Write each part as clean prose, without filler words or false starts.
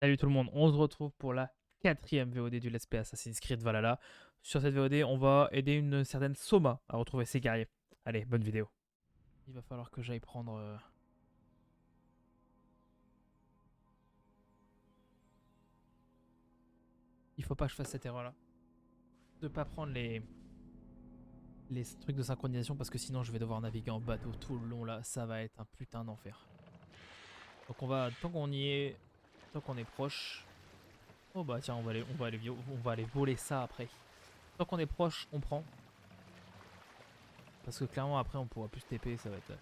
Salut tout le monde, on se retrouve pour la quatrième VOD du Let's Play Assassin's Creed Valhalla. Sur cette VOD, on va aider une certaine Soma à retrouver ses guerriers. Allez, bonne vidéo. Il va falloir que j'aille prendre... Il faut pas que je fasse cette erreur-là. De pas prendre les trucs de synchronisation parce que sinon je vais devoir naviguer en bateau tout le long là. Ça va être un putain d'enfer. Donc on va, tant qu'on y est, tant qu'on est proche... Oh bah tiens, on va aller voler ça après. Tant qu'on est proche, on prend. Parce que clairement après on pourra plus TP, ça va être...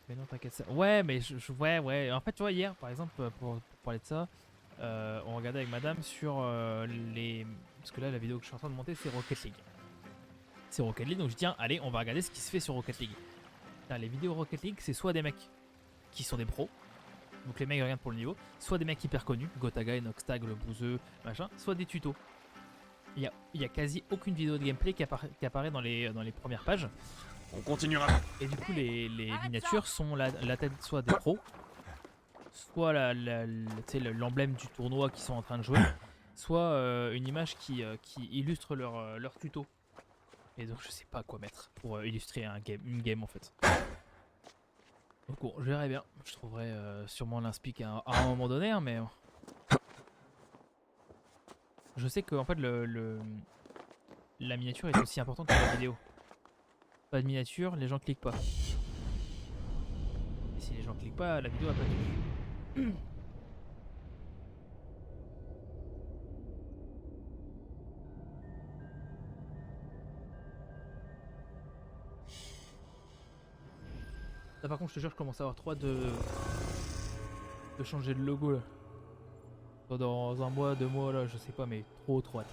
Mais non t'inquiète ça. Ouais mais ouais. En fait tu vois hier par exemple pour parler de ça, on regardait avec madame sur les... Parce que là la vidéo que je suis en train de monter c'est Rocket League. C'est Rocket League donc je dis tiens allez on va regarder ce qui se fait sur Rocket League. Putain, les vidéos Rocket League c'est soit des mecs qui sont des pros, donc les mecs regardent pour le niveau, soit des mecs hyper connus, Gotaga, Noxtag, le Bouzeux, machin, soit des tutos. Il y a quasi aucune vidéo de gameplay qui apparaît dans les premières pages. On continuera. Et du coup, les miniatures sont la tête soit des pros, soit l'emblème du tournoi qui sont en train de jouer, soit une image qui illustre leur tuto. Et donc, je sais pas quoi mettre pour illustrer une game en fait. Donc, bon, je verrai bien. Je trouverai sûrement l'inspic à un moment donné, hein, mais. Je sais que en fait, la miniature est aussi importante que la vidéo. Pas de miniature, les gens cliquent pas. Et si les gens cliquent pas, la vidéo a pas de vue. Là par contre je te jure je commence à avoir trop hâte de changer de logo là. Soit dans un mois, 2 mois là, je sais pas mais trop hâte.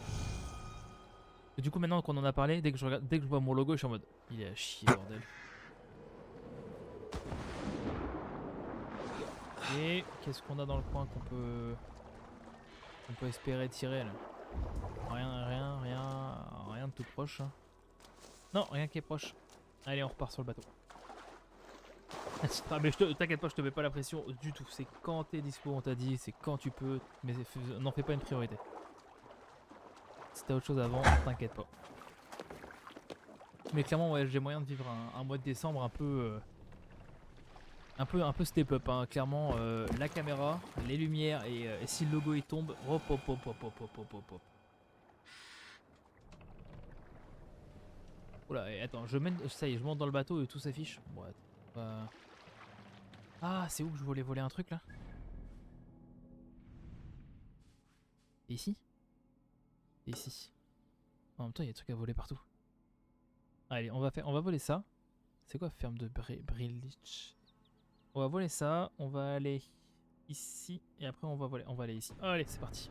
Et du coup maintenant qu'on en a parlé, dès que je vois mon logo je suis en mode il est à chier bordel. Et qu'est-ce qu'on a dans le coin qu'on peut espérer tirer là? Rien de tout proche. Hein. Non, rien qui est proche. Allez, on repart sur le bateau. Ah, mais t'inquiète pas, je te mets pas la pression du tout. C'est quand t'es dispo, on t'a dit, c'est quand tu peux, mais n'en fais pas une priorité. Si t'as autre chose avant, t'inquiète pas. Mais clairement, ouais, j'ai moyen de vivre un mois de décembre un peu step up. Hein. Clairement, la caméra, les lumières et si le logo il tombe, hop. Oula, et attends, ça y est, je monte dans le bateau et tout s'affiche. Bon, attends, Ah, c'est où que je voulais voler un truc là? Et ici? Et ici. En même temps, il y a des trucs à voler partout. Allez, on va voler ça. C'est quoi ferme de Brilich? On va voler ça, on va aller ici et après on va aller ici. Allez, c'est parti.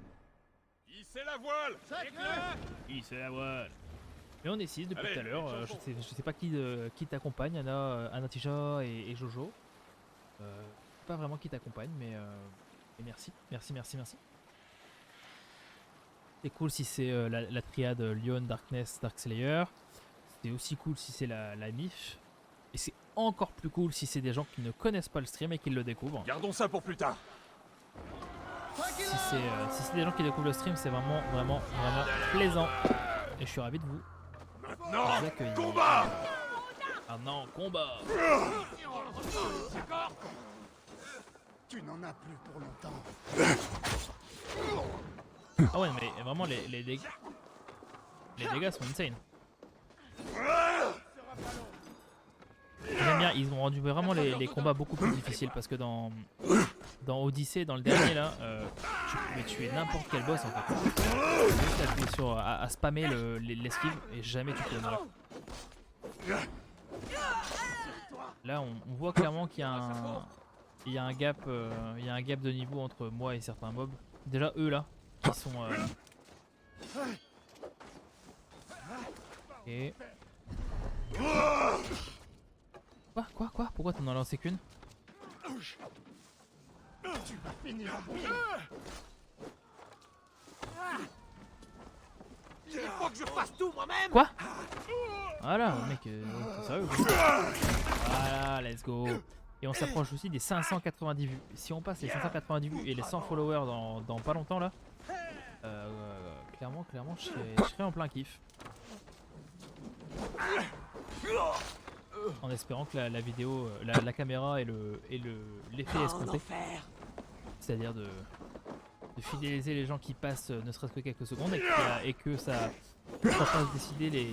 Hissez la voile. Hissez la voile. Mais on est 6 depuis tout à l'heure. Je sais pas qui t'accompagne, Anna Tisha et Jojo. Pas vraiment qui t'accompagne, mais merci. C'est cool si c'est la triade Lyon, Darkness, Darkslayer. C'est aussi cool si c'est la MIF. Et c'est encore plus cool si c'est des gens qui ne connaissent pas le stream et qui le découvrent. Gardons ça pour plus tard. Si c'est des gens qui découvrent le stream, c'est vraiment plaisant. Et je suis ravi de vous accueillir. Combat. Ah non, combat. Tu n'en as plus pour longtemps. Ah ouais, mais vraiment les dégâts sont insane. J'aime bien, ils ont rendu vraiment les combats beaucoup plus difficiles parce que dans Odyssey, dans le dernier là, tu pouvais tuer n'importe quel boss en fait. Juste appuyer sur à spammer l'esquive et jamais tu peux mourir. Là, on voit clairement qu'il y a un gap de niveau entre moi et certains mobs. Déjà eux là, qui sont et Quoi? Pourquoi t'en as lancé qu'une? Tu vas finir en bouillie. Il faut que je fasse tout moi-même. Quoi? Voilà, mec, t'es sérieux quoi. Voilà, let's go. Et on s'approche aussi des 590 vues. Si on passe les 590 vues et les 100 followers dans pas longtemps là, clairement, je serais en plein kiff. En espérant que la vidéo, la caméra et l'effet escompté. C'est-à-dire de fidéliser les gens qui passent ne serait-ce que quelques secondes et que ça fasse décider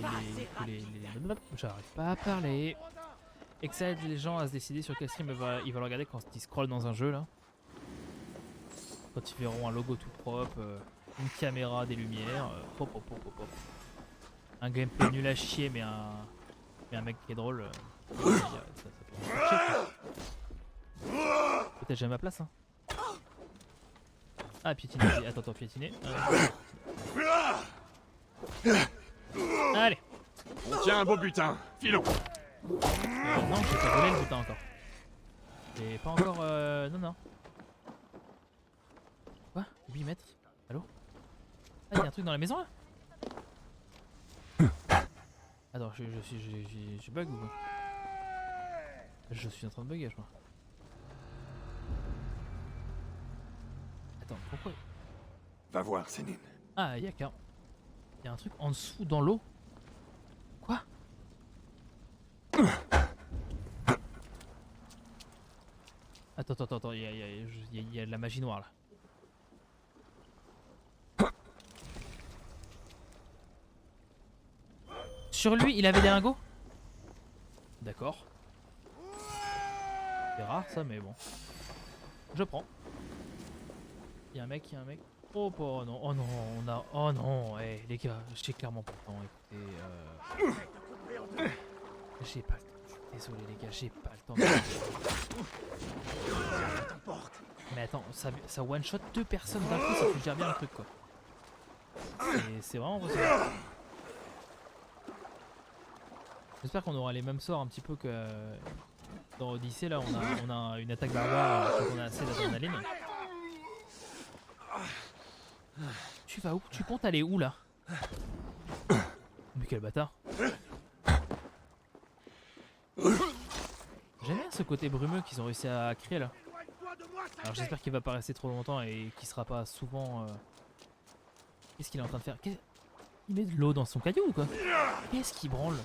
j'arrive pas à parler. Et que ça aide les gens à se décider sur quel stream ils veulent regarder quand ils scrollent dans un jeu là. Quand ils verront un logo tout propre, une caméra, des lumières, un gameplay nul à chier mais un mec qui est drôle. Peut-être j'ai ma place hein. Ah piétiner, attends piétiner. Allez. On tient un beau butin. Filons. Non, j'ai pas volé le butin encore. J'ai pas encore. Non. Quoi 8 mètres. Allô? Ah, y'a un truc dans la maison là? Attends, je bug ou quoi? Je suis en train de bugger, je crois. Attends, pourquoi? Va voir, Sénine. Ah, y'a un truc en dessous dans l'eau? Quoi? Attends, il y a de la magie noire là. Sur lui, il avait des lingots? D'accord. C'est rare ça, mais bon. Je prends. Il y a un mec. Oh non, oh non, hey, les gars, j'ai clairement pas le temps, écoutez, j'ai pas le temps. Désolé les gars, j'ai pas le temps. Mais attends, ça one shot 2 personnes d'un coup, ça tu gères bien le truc quoi. C'est vraiment possible. J'espère qu'on aura les mêmes sorts un petit peu que dans Odyssey là, on a une attaque barbare quand on a assez d'adrénaline. Tu vas où? Tu comptes aller où là? Mais quel bâtard. J'aime bien ce côté brumeux qu'ils ont réussi à créer là. Alors j'espère qu'il va pas rester trop longtemps et qu'il sera pas souvent... Qu'est-ce qu'il est en train de faire? Il met de l'eau dans son caillou ou quoi? Qu'est-ce qu'il branle?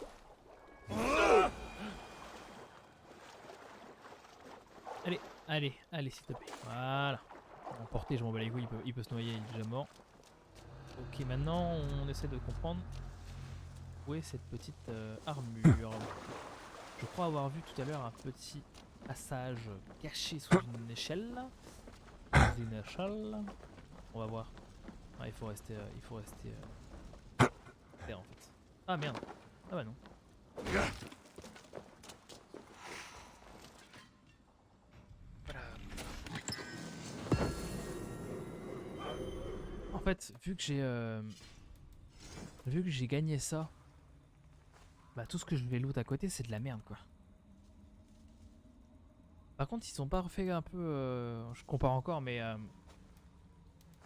Allez s'il te plaît. Voilà. Emporté, je m'en bats les couilles, il peut se noyer, il est déjà mort. Ok, maintenant on essaie de comprendre où est cette petite armure. Je crois avoir vu tout à l'heure un petit passage caché sous une échelle. On va voir. Ah, il faut rester terre en fait. Ah merde. Ah bah non. En fait, vu que j'ai gagné ça, bah tout ce que je vais loot à côté c'est de la merde quoi. Par contre ils sont pas refaits un peu, je compare encore mais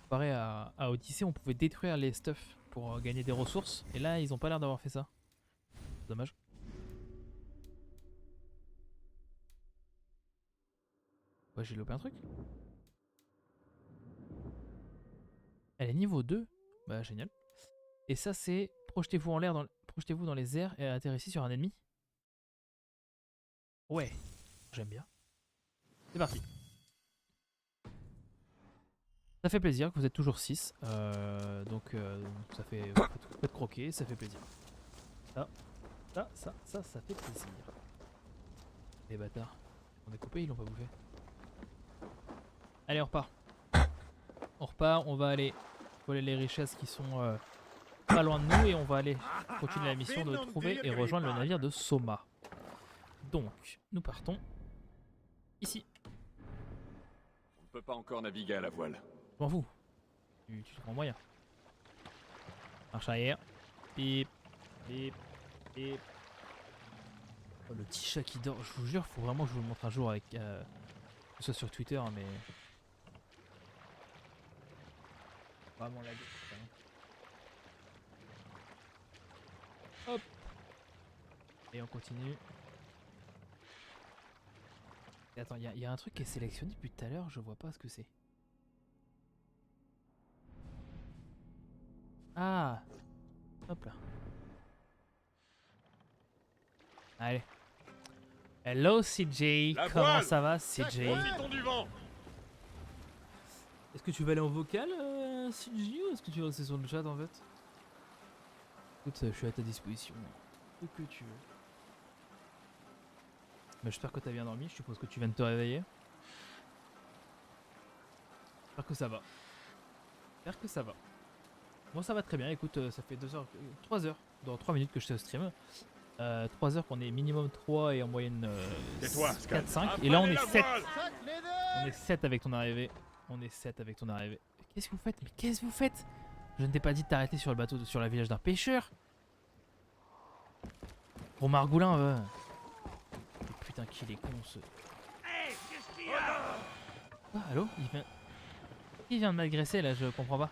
comparé à Odyssey on pouvait détruire les stuffs pour gagner des ressources et là ils ont pas l'air d'avoir fait ça. Dommage. Ouais j'ai loupé un truc. Elle est niveau 2. Bah génial. Et ça c'est projetez-vous en l'air, projetez-vous dans les airs et atterrissez sur un ennemi. Ouais, j'aime bien. C'est parti. Ça fait plaisir que vous êtes toujours 6. Donc ça fait... Vous faites croquer, ça fait plaisir. Ça fait plaisir. Les bâtards. On a coupé, ils l'ont pas bouffé. Allez on repart. On va aller voler les richesses qui sont pas loin de nous et on va aller continuer la mission de trouver et rejoindre le navire de Soma. Donc, nous partons ici. On ne peut pas encore naviguer à la voile. Je m'en fous. Tu trouves moyen. Marche arrière. Bip. Oh, le petit chat qui dort. Je vous jure, faut vraiment que je vous le montre un jour avec... que ce soit sur Twitter, mais... Vraiment la gueule. Hop. Et on continue. Et attends, il y a un truc qui est sélectionné depuis tout à l'heure, je vois pas ce que c'est. Ah! Hop là. Allez. Hello CJ, La comment voile ça va CJ? Profitons du vent. Est-ce que tu vas aller en vocal CJ ou est-ce que tu vas rester sur le chat en fait? Écoute, je suis à ta disposition. Ce que tu veux. Bah, j'espère que t'as bien dormi, je suppose que tu viens de te réveiller. J'espère que ça va. J'espère que ça va. Moi ça va très bien, écoute, ça fait 2 heures, 3 heures, dans 3 minutes que je te stream. 3 heures qu'on est minimum 3 et en moyenne Tais-toi, 4, 5. Et là on est 7. On est 7 avec ton arrivée. On est 7 avec ton arrivée. Qu'est-ce que vous faites? Mais qu'est-ce que vous faites? Je ne t'ai pas dit de t'arrêter sur le bateau, sur la village d'un pêcheur. Gros margoulin, oh, putain qu'il est con ce... Ah, allô? Il vient de m'agresser là, je comprends pas.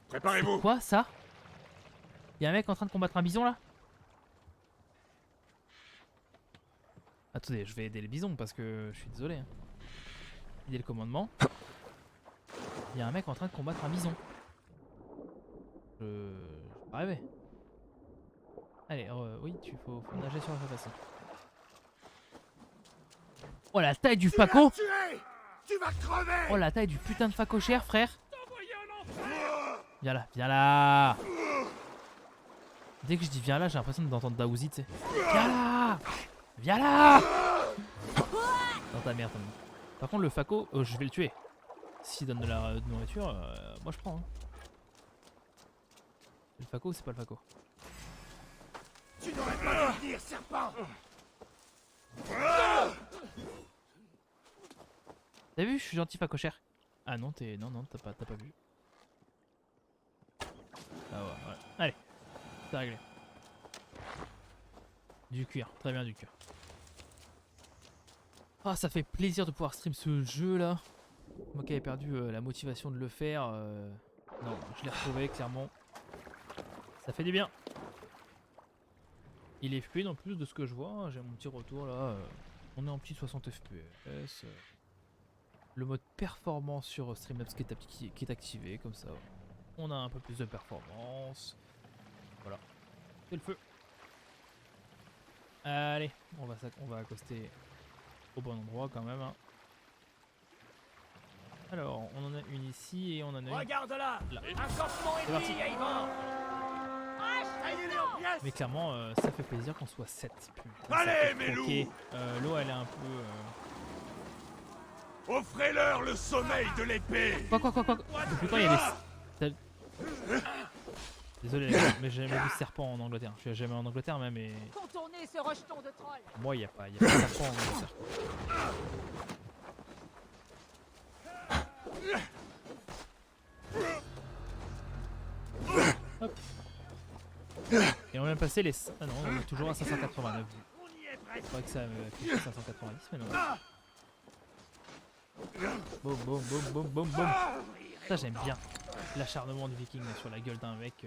Préparez-vous. Quoi ça? Y'a un mec en train de combattre un bison là? Attendez, je vais aider les bisons parce que je suis désolé. Hein. Aider le commandement. Y'a un mec en train de combattre un bison. Je vais pas rêver. Allez, oui, faut nager sur la surface. Oh la taille du faco! Tu vas crever. Oh la taille du putain de facochère, frère! Viens là, viens là! Dès que je dis viens là, j'ai l'impression d'entendre Daouzi, tu sais. Viens là! Viens là! Dans ta merde, par contre, le faco, je vais le tuer. S'il donne de la nourriture, moi je prends. Hein. Le faco, c'est pas le faco. Tu n'aurais pas dû dire, serpent. T'as vu, je suis gentil facochère. Ah non, non, t'as pas vu. Ah ouais, voilà. Allez, c'est réglé. Du cuir, très bien du cuir. Ah, ça fait plaisir de pouvoir stream ce jeu là. Moi qui avais perdu la motivation de le faire. Non, je l'ai retrouvé clairement. Ça fait du bien. Il est fluide en plus de ce que je vois. J'ai mon petit retour là. On est en petit 60 FPS. Le mode performance sur Streamlabs qui est activé comme ça. On a un peu plus de performance. Voilà. C'est le feu. Allez, on va accoster au bon endroit quand même. Hein. Alors, on en a une ici et on en a une Regarde là. là. Un campement C'est parti. ennemi, Ivan. Taillez-les en pièces. Mais clairement, ça fait plaisir qu'on soit 7. Putain, Allez, ça fait mes croquer. loups. L'eau, elle est un peu... Offrez-leur le sommeil de l'épée. Quoi depuis quand il y a des... Désolé les gars, mais j'ai jamais vu de serpent en Angleterre. Je suis jamais en Angleterre même et... Contournez ce rejeton de troll. Moi, il n'y a pas de serpent en Angleterre. Hop. Et on vient de passer les... Ah non, on est toujours à 589. Je crois que ça affiche 590, mais non. Boum, boum, boum, boum, boum, boum. Ça, j'aime bien. L'acharnement du viking là, sur la gueule d'un mec.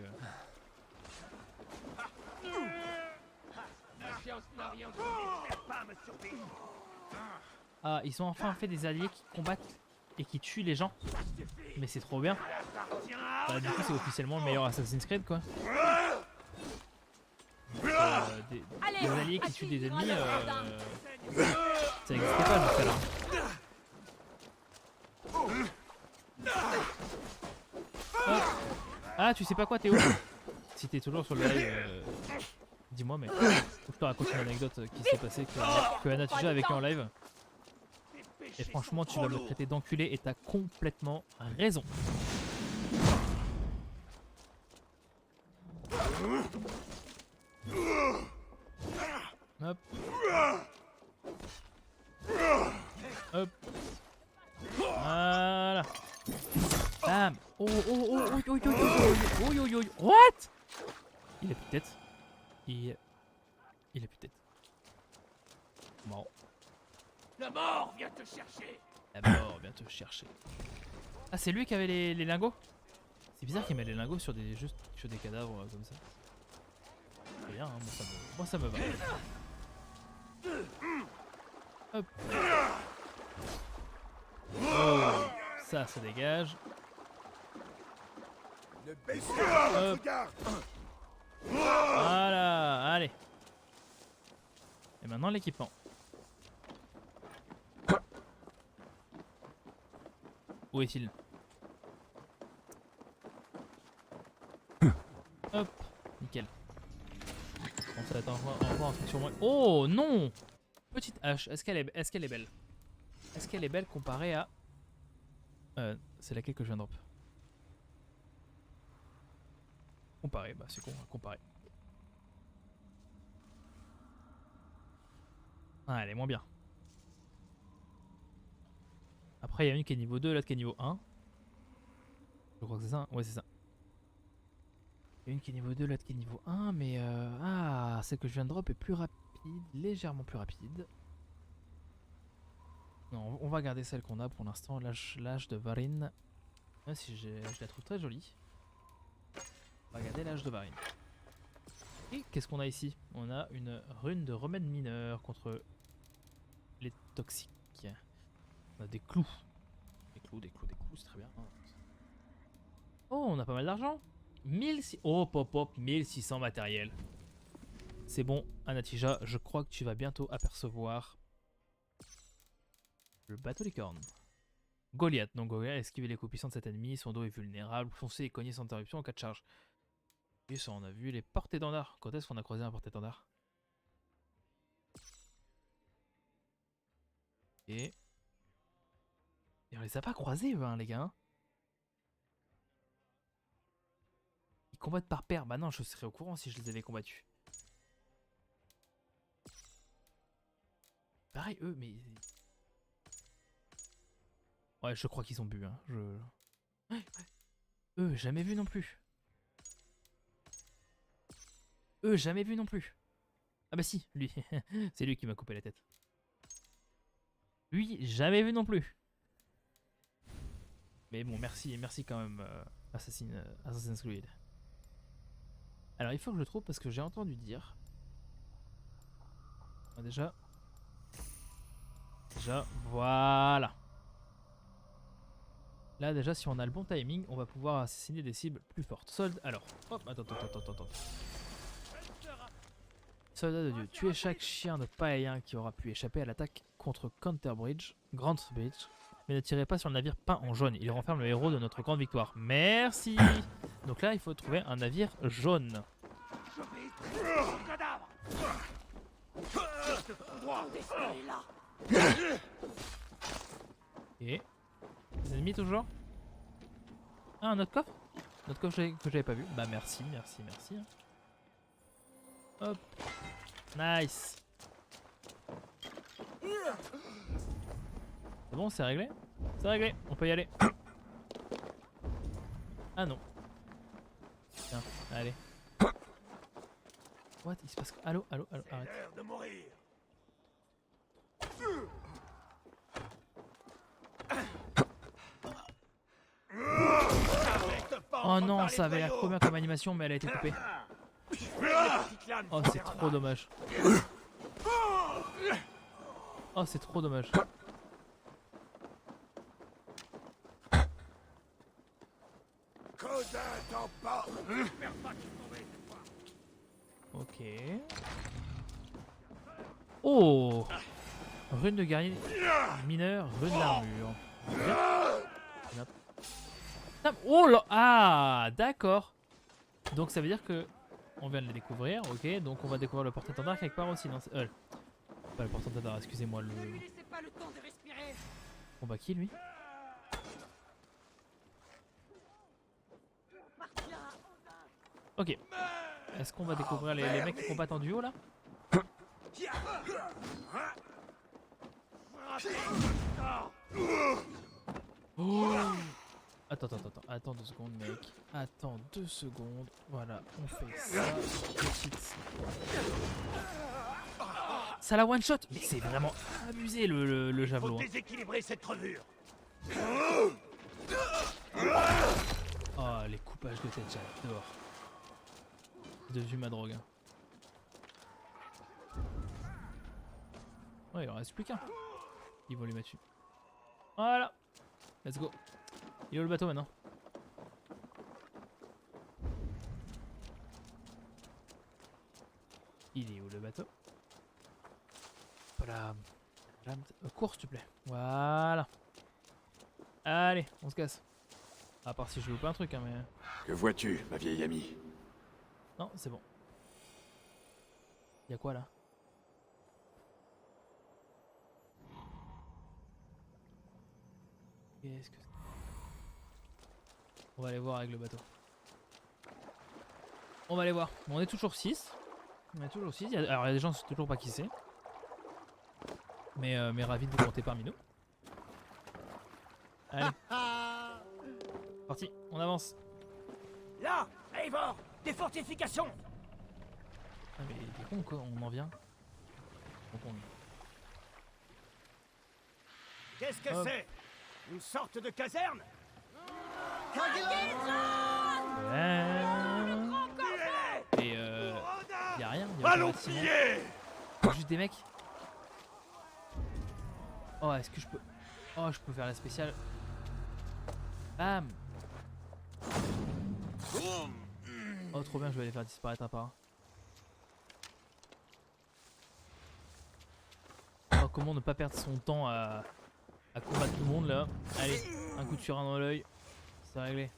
Ah, ils ont enfin fait des alliés qui combattent et qui tuent les gens. Mais c'est trop bien. Bah, du coup, c'est officiellement le meilleur Assassin's Creed quoi. Des alliés qui tuent des ennemis, ça n'existait pas jusqu'à là. Hop. Ah, tu sais pas quoi, Théo? Si t'es toujours sur le live, dis-moi, mais faut que je te raconte une anecdote qui s'est passée que Anna a vécu en live. Et franchement, tu vas me traiter d'enculé et t'as complètement raison. Hop. Hop. Voilà. Bam. Oh, oh, oh, oh, oh, oh, oh, oh, oh, oh, oh. What? Il a plus de tête. Il a plus de tête. Bon. La mort vient te chercher. La mort vient te chercher. Ah, c'est lui qui avait les lingots? C'est bizarre qu'il met les lingots sur des cadavres comme ça. C'est bien, hein, moi ça me va. Hop. Oh, ça dégage. Ne baissez pas Hop. votre garde. Voilà, allez. Et maintenant l'équipement. Où est-il? Hop, nickel. Bon, ça va être encore un truc sur moi. Oh non! Petite hache, est-ce qu'elle est belle? Est-ce qu'elle est belle comparée à... c'est laquelle que je viens de drop? Comparer, bah c'est con, on va comparer. Ah, elle est moins bien. Après, il y a une qui est niveau 2, l'autre qui est niveau 1. Je crois que c'est ça. Ouais, c'est ça. Il y a une qui est niveau 2, l'autre qui est niveau 1. Mais ah, celle que je viens de drop est plus rapide. Légèrement plus rapide. Non, on va garder celle qu'on a pour l'instant. L'âge de Varin. Même si je la trouve très jolie. On va garder l'âge de Varin. Et qu'est-ce qu'on a ici? On a une rune de remède mineur contre les toxiques. On a des clous. Des clous, c'est très bien. Oh, on a pas mal d'argent. 1600. Oh, pop, 1600 matériel. C'est bon, Anatija, je crois que tu vas bientôt apercevoir le bateau licorne. Goliath. Donc Goliath, esquiver les coups puissants de cet ennemi. Son dos est vulnérable. Foncez et cognez sans interruption en cas de charge. Et ça, on a vu les porte-étendards. Quand est-ce qu'on a croisé un porte-étendard? Et on les a pas croisés, eux, hein, les gars. Ils combattent par paire. Bah non, je serais au courant si je les avais combattus. Pareil, eux, mais... Ouais, je crois qu'ils ont bu, hein. Eux, jamais vu non plus. Eux, jamais vu non plus. Ah bah si, lui. C'est lui qui m'a coupé la tête. Lui, jamais vu non plus. Mais bon, merci quand même, Assassin's Creed. Alors, il faut que je le trouve parce que j'ai entendu dire... Ah, déjà, voilà. Là, déjà, si on a le bon timing, on va pouvoir assassiner des cibles plus fortes. Alors, hop, attends. Soldat de Dieu, tuez chaque chien de païen qui aura pu échapper à l'attaque contre Canterbridge, Grand Bridge. Mais ne tirez pas sur le navire peint en jaune, il renferme le héros de notre grande victoire. Merci. Donc là, il faut trouver un navire jaune. Je vais étriper ton cadavre. Et... les ennemis toujours. Ah, un autre coffre? Notre coffre que j'avais pas vu. Bah merci. Hein. Hop. Nice. C'est bon, c'est réglé? C'est réglé, on peut y aller. Ah non. Tiens, allez. What? Il se passe quoi? Allô, arrête. De mourir. Oh non, ça avait l'air trop bien comme animation, mais elle a été coupée. Oh, c'est trop dommage. Oh, c'est trop dommage. Ok. Oh! Rune de guerrier mineur, rune d'armure. Oh là! Ah! D'accord. Donc ça veut dire que on vient de les découvrir, ok. Donc on va découvrir le porte-étendard quelque part aussi. Non, pas le porte-étendard, excusez-moi. Ne lui laissez pas le temps de respirer. On va qui lui? Ok. Est-ce qu'on va découvrir les mecs qui combattent en duo là? Oh! Attends 2 secondes mec. Attends 2 secondes. Voilà, on fait ça. Petite. Ça la one shot. Mais c'est vraiment abusé le javelot. Faut déséquilibrer cette crevure. Oh les coupages de tête, j'adore. C'est devenu ma drogue. Hein. Ouais, il en reste plus qu'un. Ils vont lui mettre dessus. Voilà. Let's go. Il est où le bateau maintenant? Il est où le bateau? Voilà. Cours s'il te plaît. Voilà. Allez, on se casse. À part si je loupe un truc, hein, mais... Que vois-tu, ma vieille amie? Non, c'est bon. Y'a quoi là? Qu'est-ce que c'est? On va aller voir avec le bateau. On va aller voir. Bon, on est toujours 6. On est toujours 6. Alors, il y a des gens qui ne savent toujours pas qui c'est. Mais ravi de vous compter parmi nous. Allez. Parti, on avance. Là, Eivor, des fortifications. Ah, mais t'es con quoi, on en vient. Donc on... Qu'est-ce que Hop. c'est? Une sorte de caserne? Ouais. Et y'a rien, y'a Allons aucun bâtiment. piller! Y'a juste des mecs. Oh, est-ce que je peux... Oh, je peux faire la spéciale. Bam. Oh, trop bien, je vais les faire disparaître un par un. Oh, comment ne pas perdre son temps à combattre tout le monde là. Allez, un coup de surin dans l'œil. C'est réglé.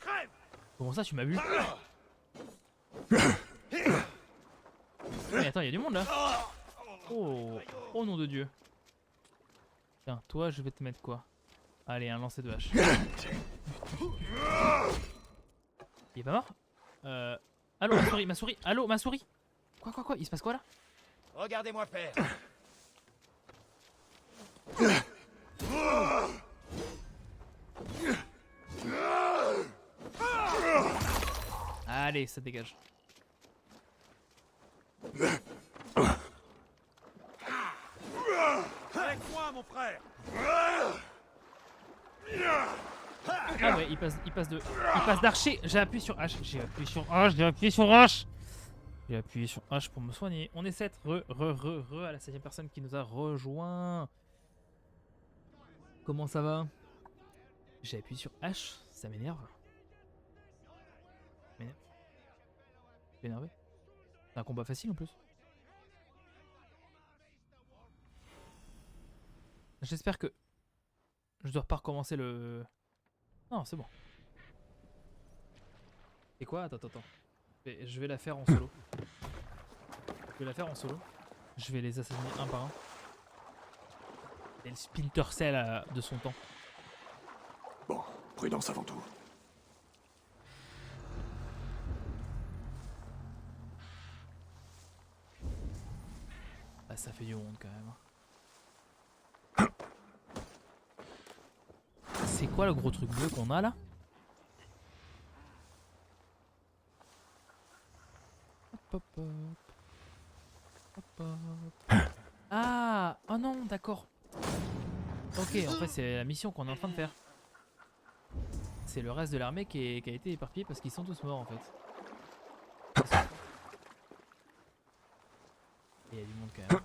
Crève! Comment ça, tu m'as vu? Mais attends, il y a du monde là. Oh, oh nom de Dieu. Tiens, toi, je vais te mettre quoi? Allez, un lancer de hache. Il est pas mort? Allô, ma souris, ma souris. Allô, ma souris. Quoi? Il se passe quoi là? Regardez-moi faire. Allez, ça dégage. Avec moi, mon frère. Ah ouais, il passe d'archer. J'ai appuyé sur H. J'ai appuyé sur H. J'ai appuyé sur H pour me soigner. On est 7. À la 7ème personne qui nous a rejoint. Comment ça va? J'ai appuyé sur H. Ça m'énerve. Je suis énervé. C'est un combat facile en plus. J'espère que je dois pas recommencer le... Non, c'est bon. Et quoi? Attends. Je vais la faire en solo. Je vais les assassiner un par un. Et le Splinter Cell de son temps. Bon, prudence avant tout. Ah, ça fait du monde quand même. C'est quoi le gros truc bleu qu'on a là? Hop. Ah, oh non, d'accord. Ok, en fait c'est la mission qu'on est en train de faire. C'est le reste de l'armée qui a été éparpillé parce qu'ils sont tous morts en fait. Et il y a du monde quand même.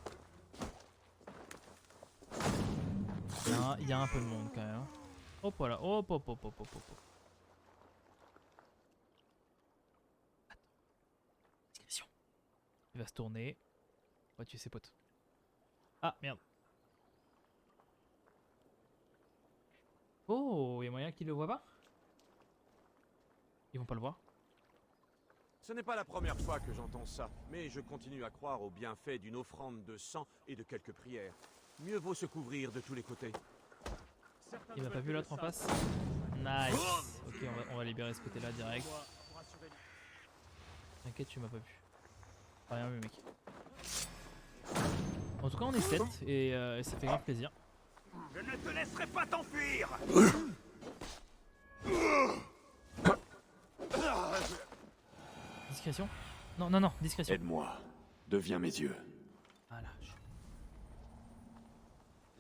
Il y a un peu de monde quand même. Hop voilà, hop. Discrétion. Il va se tourner. On va tuer ses potes. Ah merde. Oh, il y a moyen qu'ils le voient pas? Ils vont pas le voir. Ce n'est pas la première fois que j'entends ça, mais je continue à croire au bienfait d'une offrande de sang et de quelques prières. Mieux vaut se couvrir de tous les côtés. Il m'a pas vu l'autre en face. Nice. Ok, on va libérer ce côté là direct. T'inquiète, tu m'as pas vu. T'as rien vu, mec. En tout cas, on est 7 et ça fait grave plaisir. Je ne te laisserai pas t'enfuir. Discrétion? Non, discrétion. Aide-moi. Deviens mes yeux. Voilà.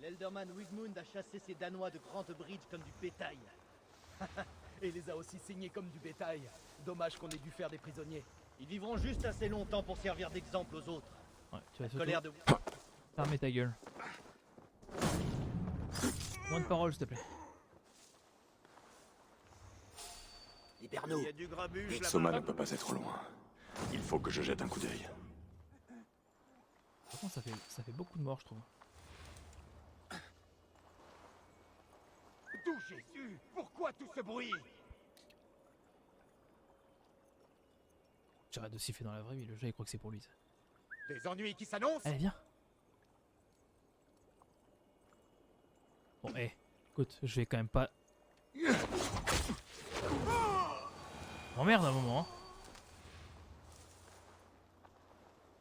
L'Elderman Wigmund a chassé ces Danois de Grant Bridge comme du bétail. Et les a aussi saignés comme du bétail. Dommage qu'on ait dû faire des prisonniers. Ils vivront juste assez longtemps pour servir d'exemple aux autres. Ouais, tu vas surtout Colère de... fermer ta gueule. Moins de paroles, s'il te plaît. Libère-nous. Il y a du grabuge là-bas. Soma ne peut pas être loin. Il faut que je jette un coup d'œil. Par contre, ça fait beaucoup de morts, je trouve. D'où Jésus? Pourquoi tout ce bruit? J'arrête de siffler dans la vraie vie, le jeu il croit que c'est pour lui ça. Des ennuis qui s'annoncent? Allez, viens. Bon, écoute, je vais quand même pas... Oh merde, un moment. Hein.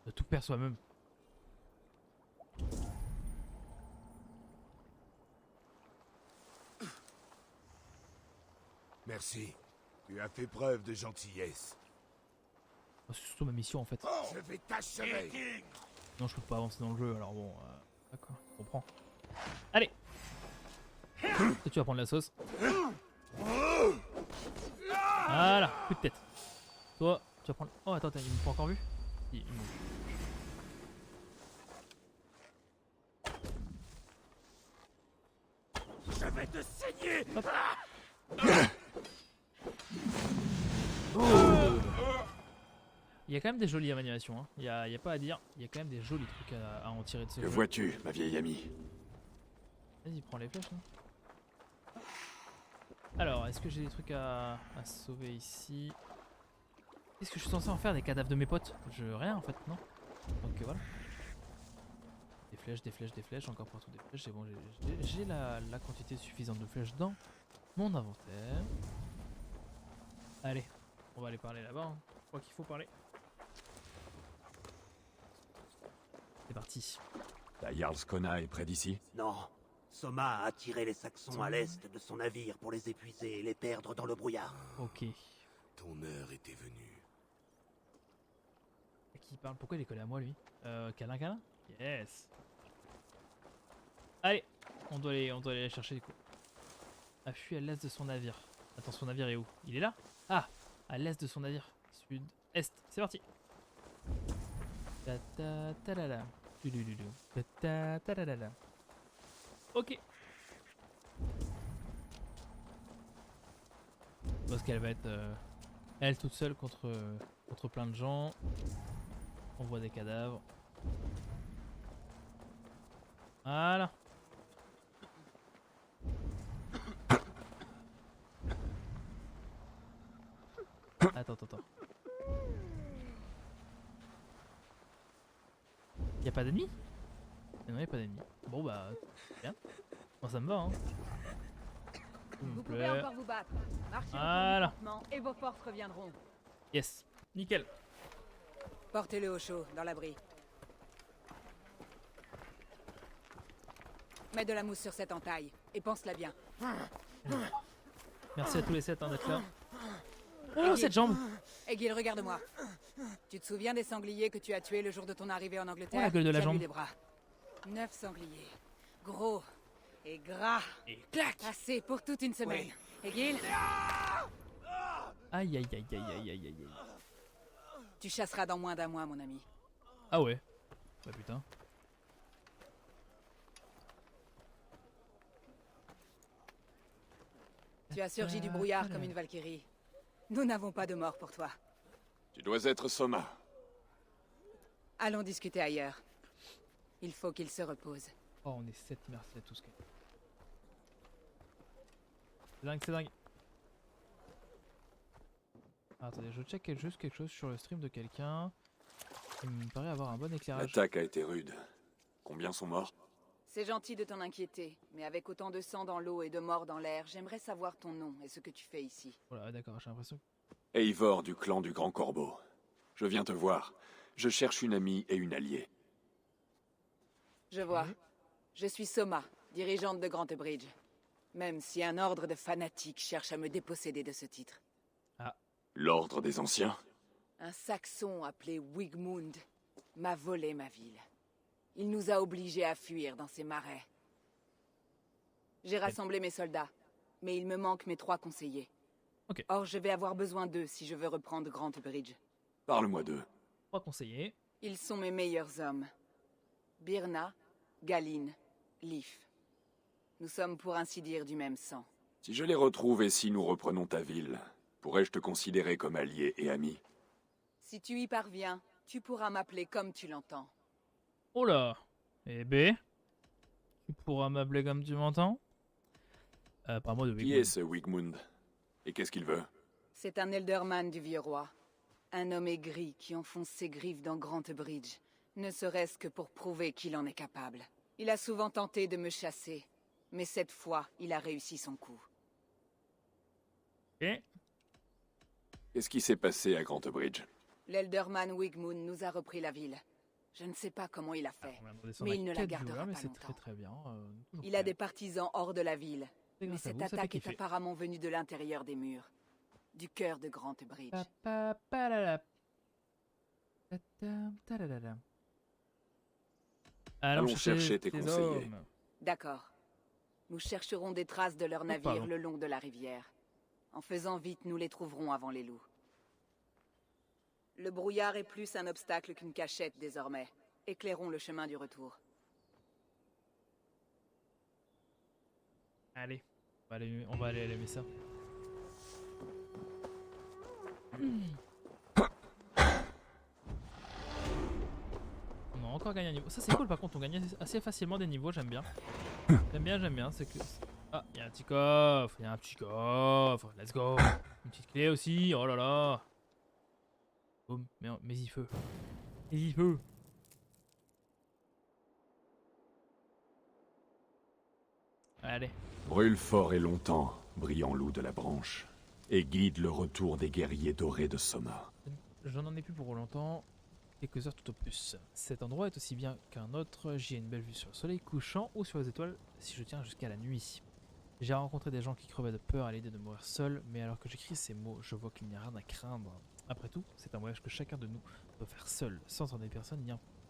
De tout perdre soi-même. Merci. Tu as fait preuve de gentillesse. Oh, c'est surtout ma mission en fait. Je vais t'achever. Non, je peux pas avancer dans le jeu, alors bon... D'accord, je comprends. Allez. Toi, tu vas prendre la sauce. Voilà, coup de tête. Toi, tu vas prendre... Oh, attends, il m'a pas encore vu? Si, il m'a vu. Je vais te saigner. Il y a quand même des jolies animations, hein. Il y a pas à dire. Il y a quand même des jolis trucs à en tirer de ce Que jeu. vois-tu, ma vieille amie? Vas-y, prends les flèches. Hein. Alors, est-ce que j'ai des trucs à sauver ici? Est-ce que je suis censé en faire des cadavres de mes potes? Rien en fait, non? Donc voilà. Des flèches, encore partout des flèches. C'est bon, j'ai la quantité suffisante de flèches dans mon inventaire. Allez, on va aller parler là-bas. Hein. Je crois qu'il faut parler. C'est parti. La Jarlskona est près d'ici? Non. Soma a attiré les Saxons à l'est de son navire pour les épuiser et les perdre dans le brouillard. Ok. Ton heure était venue. À qui il parle? Pourquoi il est collé à moi lui? Câlin? Yes. Allez, on doit aller la chercher du coup. A fui à l'est de son navire. Attends, son navire est où? Il est là? Ah, à l'est de son navire. Sud-est. C'est parti. Ta ta ta la la. Ta ta ta la la la. Ok. Parce qu'elle va être elle toute seule contre plein de gens. On voit des cadavres. Voilà. Attends. Y'a pas d'ennemis? Non, y'a pas d'ennemis. Bon bah, bien. Moi ça me va hein. Vous pouvez encore vous battre. Marchez Voilà. lentement et vos forces reviendront. Yes. Nickel. Portez-le au chaud, dans l'abri. Mets de la mousse sur cette entaille et pense-la bien. Merci à tous les 7 hein, d'être là. Oh, cette jambe! Egil, regarde-moi. Tu te souviens des sangliers que tu as tués le jour de ton arrivée en Angleterre? Oh, la gueule de la Tiens-lui jambe. les bras. 9 sangliers. Gros et gras. Et clac! Assez pour toute une semaine. Egil, Aïe. tu chasseras dans moins d'un mois, mon ami. Ah ouais. Bah putain. Tu as surgi du brouillard comme une Valkyrie. Nous n'avons pas de mort pour toi. Tu dois être Soma. Allons discuter ailleurs. Il faut qu'il se repose. Oh, on est 7, merci à tous. C'est dingue. Ah, attendez, je check juste quelque chose sur le stream de quelqu'un. Il me paraît avoir un bon éclairage. L'attaque a été rude. Combien sont morts? C'est gentil de t'en inquiéter, mais avec autant de sang dans l'eau et de morts dans l'air, j'aimerais savoir ton nom et ce que tu fais ici. Voilà, d'accord, j'ai l'impression. Eivor du clan du Grand Corbeau. Je viens te voir. Je cherche une amie et une alliée. Je vois. Je suis Soma, dirigeante de Grantebridge. Même si un ordre de fanatiques cherche à me déposséder de ce titre. L'ordre des Anciens? Un Saxon appelé Wigmund m'a volé ma ville. Il nous a obligés à fuir dans ces marais. J'ai rassemblé mes soldats, mais il me manque mes 3 conseillers. Ok. Or, je vais avoir besoin d'eux si je veux reprendre Grantebridge. Parle-moi d'eux. 3 conseillers. Ils sont mes meilleurs hommes. Birna, Galine, Leaf. Nous sommes pour ainsi dire du même sang. Si je les retrouve et si nous reprenons ta ville, pourrais-je te considérer comme allié et ami? Si tu y parviens, tu pourras m'appeler comme tu l'entends. Oh là. Et B, tu pourras m'appeler comme tu m'entends? Par moi de Qui est ce Wigmund? Et qu'est-ce qu'il veut? C'est un Elderman du vieux roi. Un homme aigri qui enfonce ses griffes dans Grant Bridge, ne serait-ce que pour prouver qu'il en est capable. Il a souvent tenté de me chasser, mais cette fois, il a réussi son coup. Et Qu'est-ce qui s'est passé à Grant Bridge? L'Elderman Wigmund nous a repris la ville. Je ne sais pas comment il a fait, on vient de descendre mais à il ne la 4 gardera joueurs, mais pas c'est longtemps. très bien. Toujours Il a prêt. des partisans hors de la ville, C'est mais grâce à cette vous, ça fait attaque est kiffer. apparemment venue de l'intérieur des murs, du cœur de Grant Bridge. Pa, pa, pa, la, la. Ta, ta, ta, la, la, la. Allons chercher tes conseillers. hommes. D'accord. Nous chercherons des traces de leurs navires pardon. le long de la rivière. En faisant vite, nous les trouverons avant les loups. Le brouillard est plus un obstacle qu'une cachette désormais. Éclairons le chemin du retour. Allez, on va aller allumer ça. On a encore gagné un niveau. Ça c'est cool par contre, on gagne assez facilement des niveaux, j'aime bien. J'aime bien, c'est que... Ah, il y a un petit coffre, let's go. Une petite clé aussi, oh là là. Boum, mais il feu. Il feu. Allez. Brûle fort et longtemps, brillant loup de la branche, et guide le retour des guerriers dorés de Soma. Je n'en ai plus pour longtemps, quelques heures tout au plus. Cet endroit est aussi bien qu'un autre, j'y ai une belle vue sur le soleil couchant ou sur les étoiles si je tiens jusqu'à la nuit. J'ai rencontré des gens qui crevaient de peur à l'idée de mourir seul, mais alors que j'écris ces mots, je vois qu'il n'y a rien à craindre. Après tout, c'est un voyage que chacun de nous doit faire seul, sans entendre personne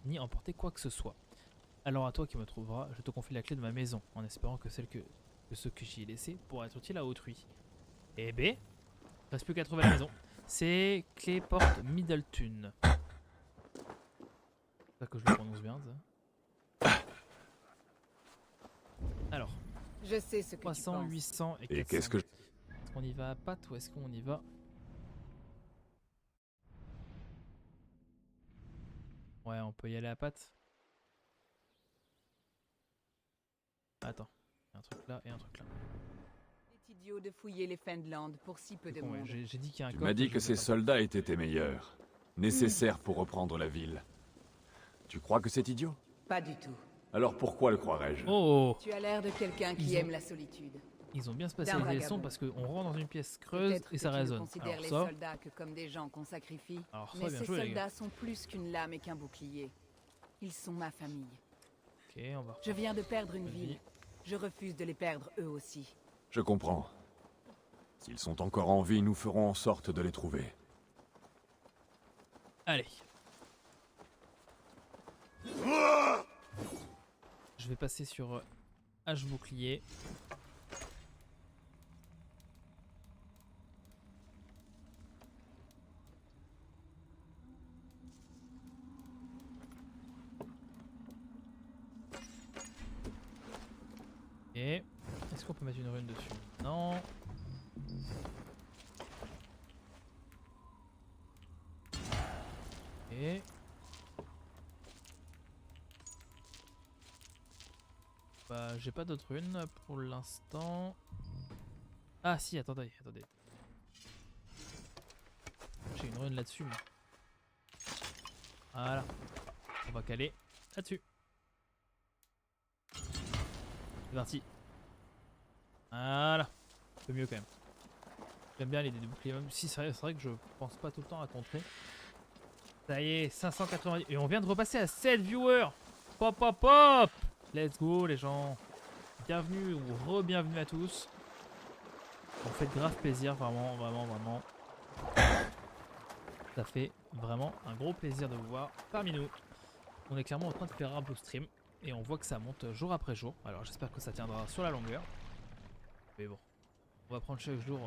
ni emporter quoi que ce soit. Alors à toi qui me trouveras, je te confie la clé de ma maison, en espérant que ce que j'y ai laissé pourra être utile à autrui. Et B, il reste plus qu'à trouver la maison. C'est clé porte Middleton. C'est ça que je le prononce bien, ça. Alors, Je sais ce que 300, tu penses. 800 et Et 400. qu'est-ce que... Est-ce qu'on y va à pattes ou est-ce qu'on y va... Ouais, on peut y aller à pattes. Attends, il y a un truc là et un truc là. C'est idiot de fouiller les Fendland pour si peu de Bon, ouais, monde. j'ai dit qu'il y a un Tu coffre, m'as dit je que sais ces pas. soldats étaient tes meilleurs, nécessaires pour reprendre la ville. Tu crois que c'est idiot? Pas du tout. Alors pourquoi le croirais-je? Oh, Tu as l'air de quelqu'un qui Ils ont- aime la solitude. ils ont bien D'un spatialisé les sons vagabond. parce qu'on rentre dans une pièce creuse Peut-être et ça que tu ne résonne. considères Alors les ça, soldats que comme des gens qu'on sacrifie. alors ça, Mais bien ces joué les gars. soldats sont plus qu'une lame et qu'un bouclier. Ils sont ma famille. Ok, on va... Je viens de perdre une Vas-y. ville. Je refuse de les perdre eux aussi. Je comprends. S'ils sont encore en vie, nous ferons en sorte de les trouver. Allez. Je vais passer sur H bouclier. Et est-ce qu'on peut mettre une rune dessus? Non. Et bah j'ai pas d'autres runes pour l'instant. Ah si, attendez. J'ai une rune là-dessus. Moi. Voilà. On va caler là-dessus. C'est parti. Voilà. Un peu mieux quand même. J'aime bien l'idée du bouclier, même si c'est vrai que je pense pas tout le temps à contrer. Ça y est, 590. Et on vient de repasser à 7 viewers. Pop, pop, pop. Let's go les gens. Bienvenue ou re-bienvenue à tous. On fait grave plaisir, vraiment. Ça fait vraiment un gros plaisir de vous voir parmi nous. On est clairement en train de faire un beau stream. Et on voit que ça monte jour après jour. Alors j'espère que ça tiendra sur la longueur. Mais bon, on va prendre chaque jour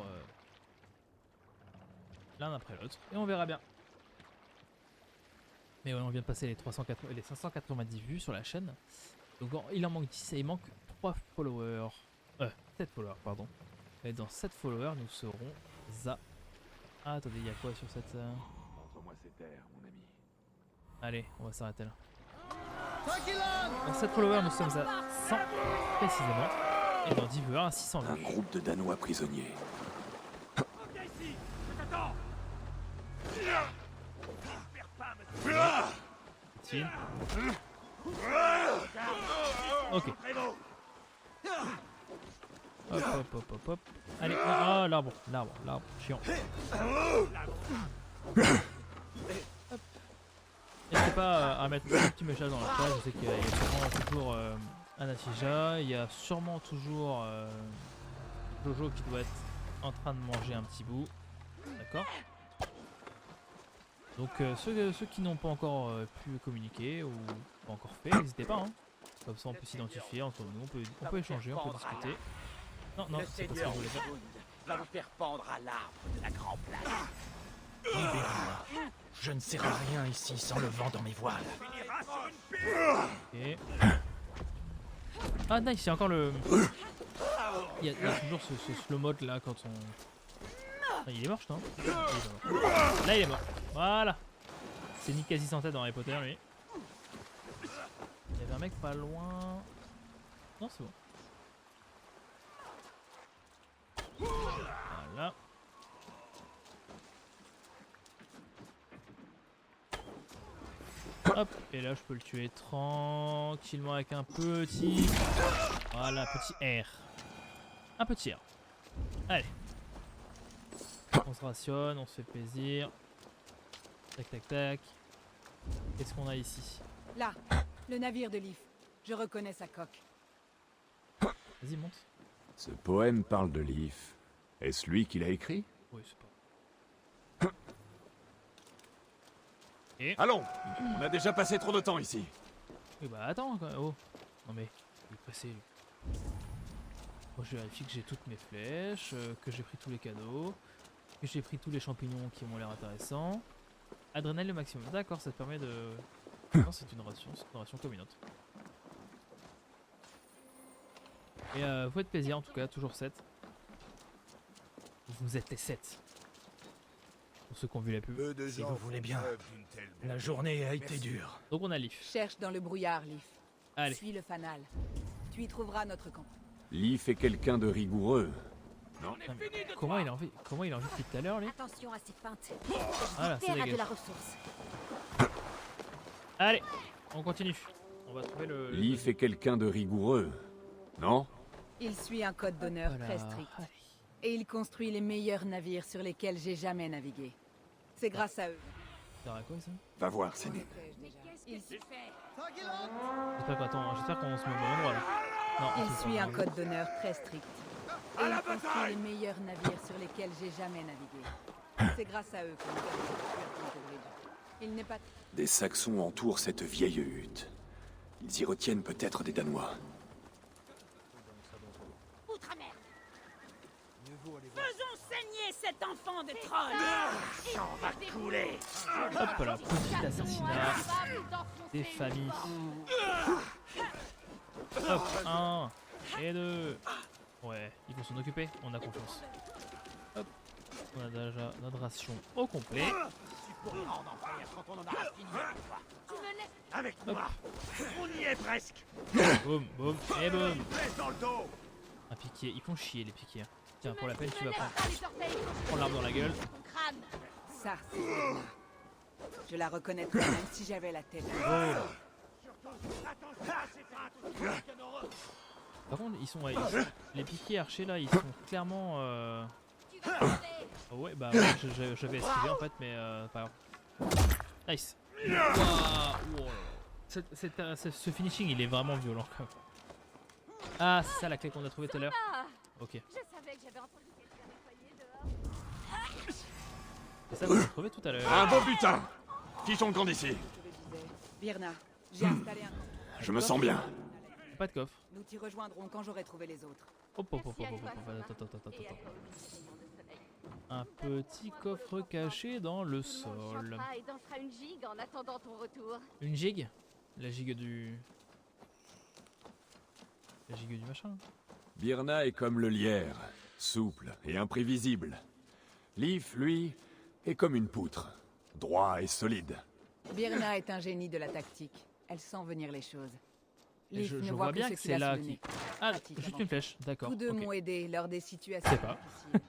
l'un après l'autre. Et on verra bien. Mais ouais, on vient de passer les 590 vues sur la chaîne. Donc il en manque 10 et il manque 3 followers. 7 followers, pardon. Et dans 7 followers, nous serons à... Ah, attendez, il y a quoi sur cette... Montre-moi ces terres, mon ami. Allez, on va s'arrêter là. Dans 7 followers, nous sommes à 100 précisément. Et dans 10 viewers, à 600 Un vues. groupe de Danois prisonniers. Viens ici. Je t'attends. Tine. Ok. Hop, hop, hop, hop, hop. Allez, ah, l'arbre, chiant. Hop. N'hésitez pas à mettre un petit message dans la page, je sais qu'il y a sûrement toujours Anatija, il y a sûrement toujours Jojo qui doit être en train de manger un petit bout. D'accord. Donc ceux qui n'ont pas encore pu communiquer ou pas encore fait, n'hésitez pas. Hein. Comme ça on peut s'identifier entre nous, on peut échanger, on peut discuter. Non, non, Le c'est pas ce que seigneur je voulais faire. Wigmund va vous faire pendre à l'arbre de la Grand Place. Libérez-moi. Je ne sers à rien ici sans le vent dans mes voiles. Ok. Ah nice, il y a encore le... Il y a toujours ce slow mode là quand on... Ah, il est mort, non? Là il est mort. Voilà. C'est Nick quasi sans tête dans Harry Potter lui. Il y avait un mec pas loin... Non c'est bon. Voilà. Hop, et là je peux le tuer tranquillement avec un petit... Voilà, petit R. Un petit R. Allez. On se rationne, on se fait plaisir. Tac tac tac. Qu'est-ce qu'on a ici? Là, le navire de Leaf. Je reconnais sa coque. Vas-y, monte. Ce poème parle de Leaf. Est-ce lui qui l'a écrit? Oui, c'est pas... Allons, on a déjà passé trop de temps ici. Oui bah attends, quoi. Oh. Non mais, il est pressé lui. Moi je vérifie que j'ai toutes mes flèches, que j'ai pris tous les cadeaux, que j'ai pris tous les champignons qui m'ont l'air intéressants. Adrénaline le maximum. D'accord, ça te permet de... Non, c'est une ration comme une autre. Et vous faites plaisir en tout cas, toujours 7. Vous êtes les 7. Pour ceux qui ont vu la pub. Peu de Si gens vous voulez font bien. preuve d'une telle La bonté. journée a été Merci. dure. Donc on a Leaf. Cherche dans le brouillard, Leaf. Allez. Suis le fanal. Tu y trouveras notre camp. Leaf est quelqu'un de rigoureux. Non, mais comment il a envie depuis tout à l'heure lui? Attention à ces feintes. Voilà, c'est Terre a de dégueu. la ressource. Allez, on continue. On va trouver le... Leaf est quelqu'un de rigoureux. Non? Il suit un code d'honneur Voilà. très strict. Allez. Et il construit les meilleurs navires sur lesquels j'ai jamais navigué. C'est grâce à eux. Ça à quoi ça? Va voir, Sénine. Il, J'espère qu'on se met au bon endroit là. Non, on il se met suit pas au un bon code d'honneur très strict. Et il construit les meilleurs navires sur lesquels j'ai jamais navigué. C'est grâce à eux que nous avons découvert Ponte Bridge. Il n'est pas... Des Saxons entourent cette vieille hutte. Ils y retiennent peut-être des Danois. Outre-mer. Faisons saigner cet enfant de troll. Sang va couler. Hop là, petit assassinat des familles. Hop, 1 et 2. Ouais, ils vont s'en occuper, on a confiance. Hop, on a déjà notre ration au complet. Tu pourrais en enfer quand on en aura fini avec toi. Tu me laisses. Avec Hop. moi. On y est presque. Boum, boum, et boum. Laisse dans le dos. Un piquier, ils font chier les piquiers. Tiens, pour la peine, tu vas laisses prendre, pas les orteils. prendre l'arme dans la gueule. Ton crâne. Ça, c'est Edna. Je la reconnaîtrais même si j'avais la tête. Boum. Attention à ces feintes. C'est bienheureux. Par contre, les piquiers archers là, ils sont clairement. Tu vas rester. Oh ouais, bah ouais, j'avais esquivé en fait, mais pas grave. Nice. Waouh, wow. Ce finishing, il est vraiment violent quand même. Ah, c'est ça la clé qu'on a trouvée tout à l'heure. Ah, Ok. je savais que j'avais entendu quelqu'un nettoyer dehors. C'est ça qu'on a trouvé tout à l'heure. Un beau butin. Qui sont grands d'ici? Je le disais. Birna, j'ai installé un camp. Je me sens bien. Pas de coffre. Nous t'y rejoindrons quand j'aurai trouvé les autres. Hop, hop, hop, Merci hop, à hop, toi, hop, Thomas. attends, attends, attends, Et à attends. toi aussi, rayon de soleil. Un petit coffre caché dans le Tout le monde sol. chantera et dansera une gigue en attendant ton retour. Une gigue? La gigue du... La gigue du machin. Birna est comme le lierre, souple et imprévisible. Leaf, lui, est comme une poutre, droit et solide. Birna est un génie de la tactique. Elle sent venir les choses. Et Leaf je ne vois voit bien que que ce c'est qu'il a là sous le qui... nez. Ah, Pratique juste avant une tout. flèche, d'accord. Tous deux ok. m'ont aidé lors des situations Je sais pas. difficiles.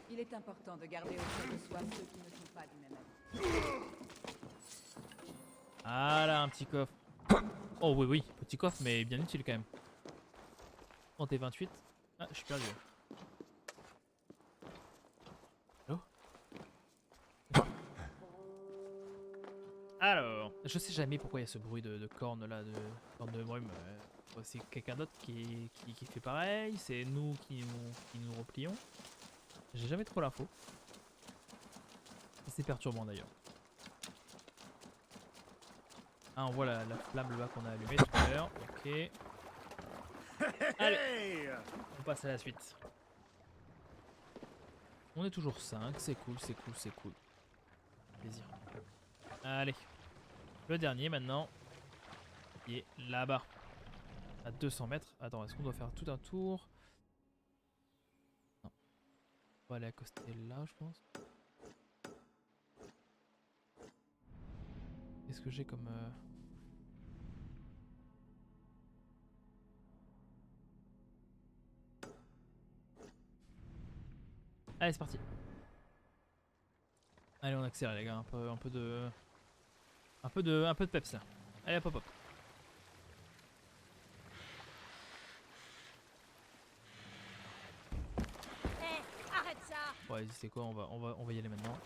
Il est important de garder autour de soi ceux qui ne sont pas du même avis. Ah là, un petit coffre. Oh oui, oui, petit coffre, mais bien utile quand même. On est 28. Ah, je suis perdu. Oh. Alors, je sais jamais pourquoi il y a ce bruit de cornes là, de cornes de brume. C'est quelqu'un d'autre qui fait pareil, c'est nous qui nous replions. J'ai jamais trop l'info. C'est perturbant d'ailleurs. Ah, on voit la flamme là qu'on a allumée tout à l'heure. Ok. Allez, on passe à la suite. On est toujours 5, c'est cool, c'est cool, c'est cool. Plaisir. Allez. Le dernier maintenant. Qui est là-bas. À 200 mètres. Attends, est-ce qu'on doit faire tout un tour? Non. On va aller accoster là, je pense. Qu'est-ce que j'ai comme... Allez, c'est parti. Allez, on accélère les gars, un peu de peps là. Allez, hop hop hop. Hé, arrête ça! Bon, vas-y, c'est quoi, on va y aller maintenant.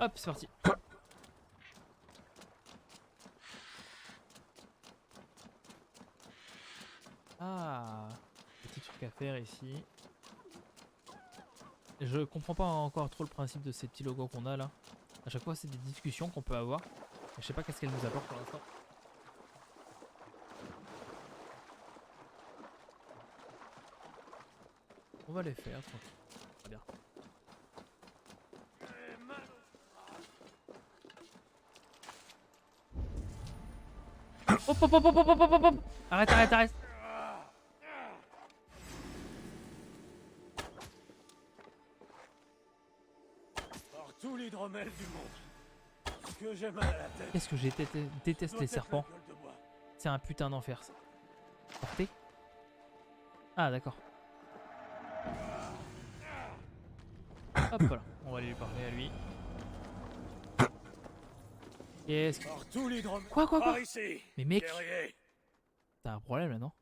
Hop, c'est parti. Ah, petit truc à faire ici. Je comprends pas encore trop le principe de ces petits logos qu'on a là. À chaque fois, c'est des discussions qu'on peut avoir. Je sais pas qu'est-ce qu'elles nous apportent pour l'instant. On va les faire tranquille. Très bien. Hop hop hop hop hop hop hop hop. Arrête, arrête, arrête. Par tous l'hydromel du monde. Que j'ai mal à la tête. Qu'est-ce que j'ai déteste les serpents. C'est un putain d'enfer ça. Portez. Ah d'accord. Hop voilà, on va aller lui parler à lui. Qu'est-ce que... Par tous l'hydromel. Quoi Par ici. Mais mec, Guerrier. t'as un problème là non?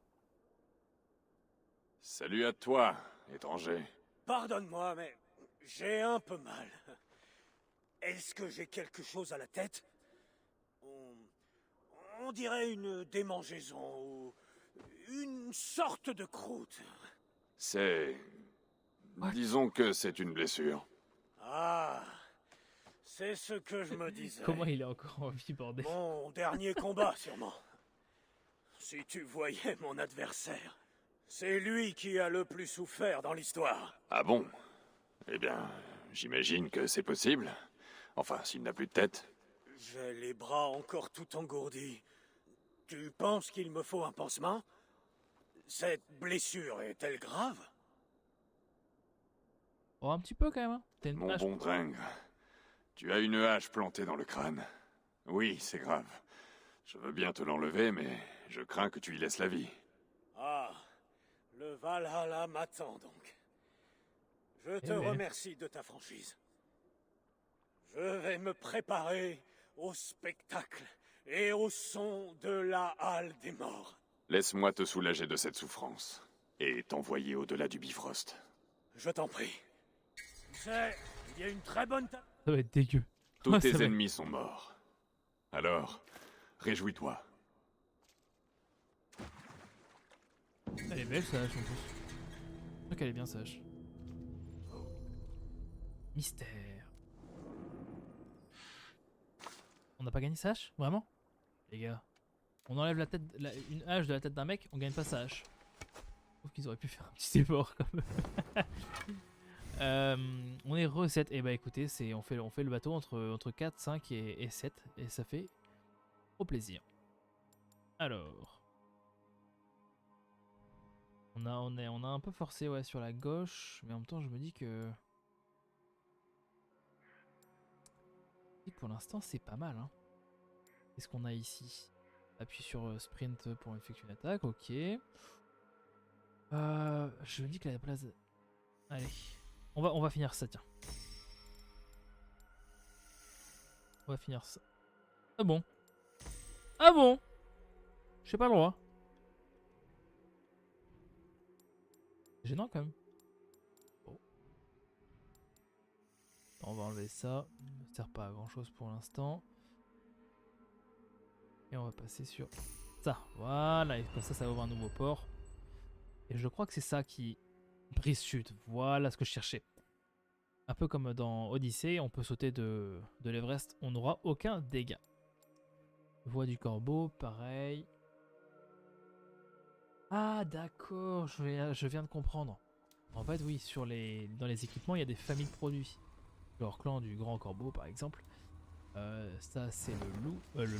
Salut à toi, étranger. Pardonne-moi, mais j'ai un peu mal. Est-ce que j'ai quelque chose à la tête? On dirait une démangeaison ou une sorte de croûte. C'est... Disons que c'est une blessure. Ah, c'est ce que je me disais. Comment il est encore en vie bordel? Mon dernier combat, sûrement. Si tu voyais mon adversaire, c'est lui qui a le plus souffert dans l'histoire. Ah bon? Eh bien, j'imagine que c'est possible. Enfin, s'il n'a plus de tête. J'ai les bras encore tout engourdis. Tu penses qu'il me faut un pansement? Cette blessure est-elle grave? Oh un petit peu quand même hein. T'as une Mon hache. bon Dreng, tu as une hache plantée dans le crâne. Oui, c'est grave. Je veux bien te l'enlever, mais je crains que tu y laisses la vie. Ah, le Valhalla m'attend donc. Je te Eh ben. remercie de ta franchise. Je vais me préparer au spectacle et au son de la halle des morts. Laisse-moi te soulager de cette souffrance et t'envoyer au-delà du Bifrost. Je t'en prie. Tu sais, il y a une très bonne table. Ça va être dégueu. Tous Ouais, tes ça va. ennemis sont morts. Alors, réjouis-toi. Elle est belle sa hache en plus. Je crois qu'elle est bien sa hache. Mystère. On n'a pas gagné sa hache? Vraiment? Les gars. On enlève la tête, une hache de la tête d'un mec, on gagne pas sa hache. Je trouve qu'ils auraient pu faire un petit effort quand même. On est recette. Et bah écoutez, on fait le bateau entre 4, 5 et 7. Et ça fait au plaisir. Alors. On a un peu forcé ouais, sur la gauche. Mais en même temps, je me dis que... pour l'instant, c'est pas mal. Hein. Qu'est-ce qu'on a ici? Appuie sur sprint pour effectuer une attaque. Ok. Je me dis que la place... Allez. On va finir ça, tiens. On va finir ça. Ah bon? Ah bon? J'ai pas le droit. C'est gênant quand même. Bon. On va enlever ça. Ça sert pas à grand chose pour l'instant. Et on va passer sur ça. Voilà. Et comme ça ouvre un nouveau port. Et je crois que c'est ça qui brise chute. Voilà ce que je cherchais. Un peu comme dans Odyssey, on peut sauter de l'Everest. On n'aura aucun dégât. Voie du corbeau, pareil. Ah d'accord, je viens de comprendre. En fait oui, dans les équipements il y a des familles de produits. Genre clan du grand corbeau par exemple. Ça c'est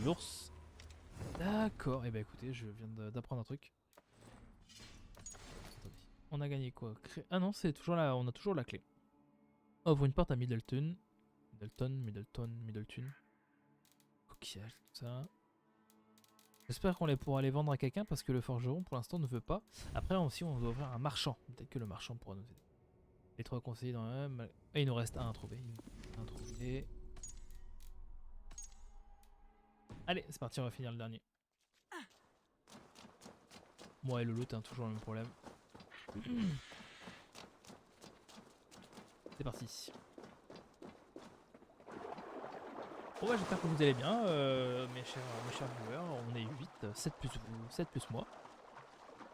l'ours. D'accord, et bah écoutez, je viens d'apprendre un truc. Attendez. On a gagné quoi? Ah non, c'est toujours là, on a toujours la clé. Ouvre une porte à Middleton. Middleton. Coquillage, tout ça. J'espère qu'on les pourra les vendre à quelqu'un parce que le forgeron pour l'instant ne veut pas. Après aussi on doit ouvrir un marchand. Peut-être que le marchand pourra nous aider. Les 3 conseillers dans le même. Et il nous reste un à trouver. Allez, c'est parti, on va finir le dernier. Moi et le loot, hein, toujours le même problème. C'est parti. Bon bah j'espère que vous allez bien, mes chers viewers. On est 8, 7 plus moi.